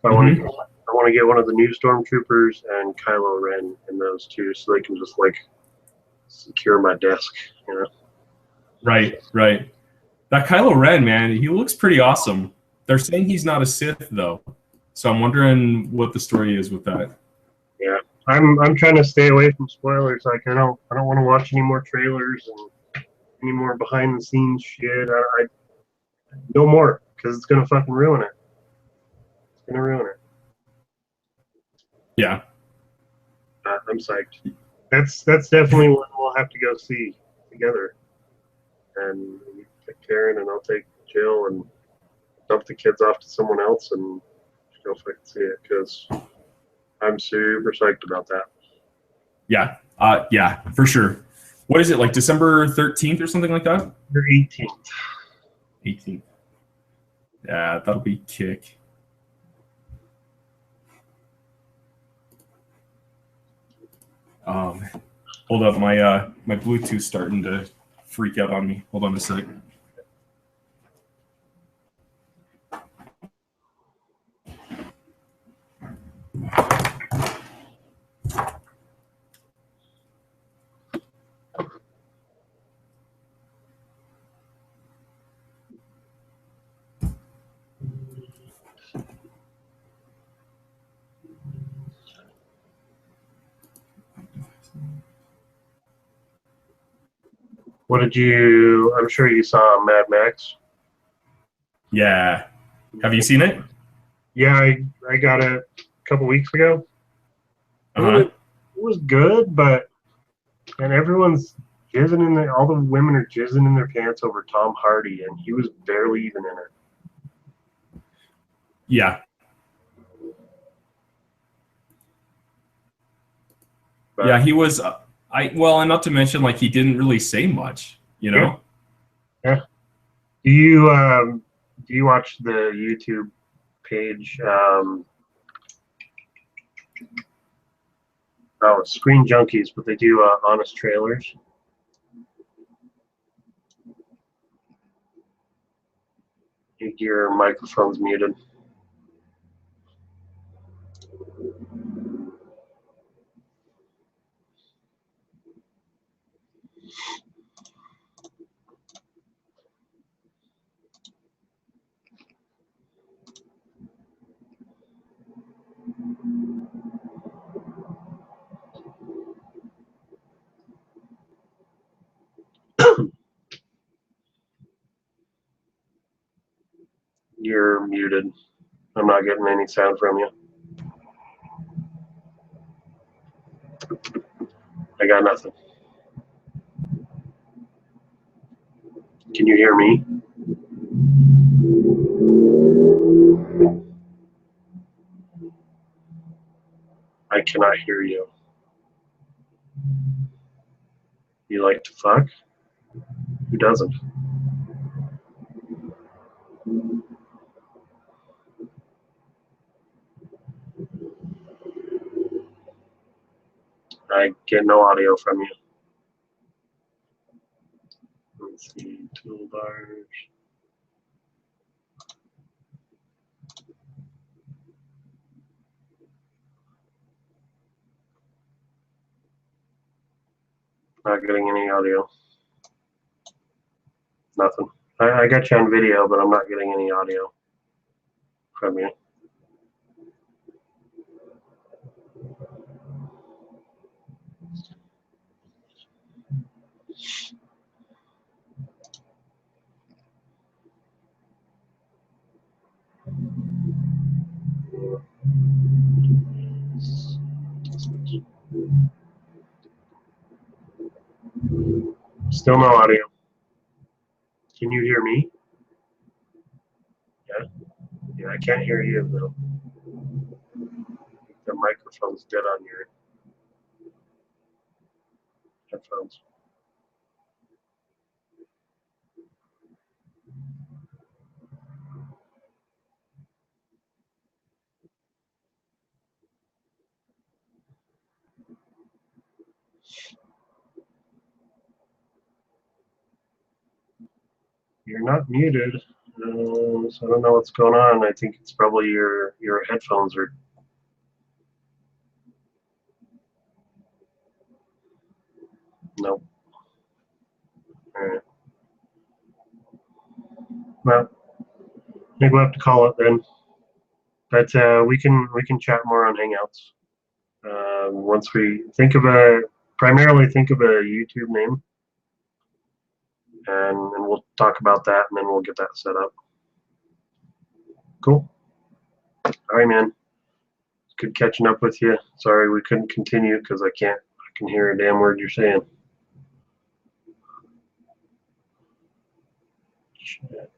So I want to get one of the new Stormtroopers and Kylo Ren in those two, so they can just like secure my desk, you know. Right. That Kylo Ren, man, he looks pretty awesome. They're saying he's not a Sith though, so I'm wondering what the story is with that. Yeah, I'm trying to stay away from spoilers. Like I don't want to watch any more trailers and any more behind the scenes shit. I no more because it's gonna fucking ruin it. It's gonna ruin it. Yeah. I'm psyched. That's definitely one we'll have to go see together. And you take Karen and I'll take Jill and dump the kids off to someone else and go fucking see it because I'm super psyched about that. Yeah. Yeah, for sure. What is it, like December 13th or something like that? The 18th. 18th. Yeah, that'll be kick. Hold up, my Bluetooth's starting to freak out on me. Hold on a sec. What did you? I'm sure you saw Mad Max. Yeah. Have you seen it? Yeah, I got it a couple weeks ago. It was good, but and everyone's jizzing in there. All the women are jizzing in their pants over Tom Hardy, and he was barely even in it. Yeah. But, yeah, he was. And not to mention, like, he didn't really say much, you know. Yeah. Do you watch the YouTube page? Screen Junkies, but they do honest trailers. Your microphone's muted. You're muted. I'm not getting any sound from you. I got nothing. Can you hear me? I cannot hear you. You like to fuck? Who doesn't? I get no audio from you. Let's see, toolbars. Not getting any audio. Nothing. I got you on video, but I'm not getting any audio from you. Still no audio. Can you hear me? Yeah? Yeah, I can't hear you though. The microphone's dead on your headphones. You're not muted. So I don't know what's going on. I think it's probably your headphones are. Nope. All right. Well, I think we'll have to call it then. But we can chat more on Hangouts. Once we primarily think of a YouTube name, and we'll talk about that, and then we'll get that set up. Cool. All right, man. Good catching up with you. Sorry we couldn't continue because I can hear a damn word you're saying. Shit.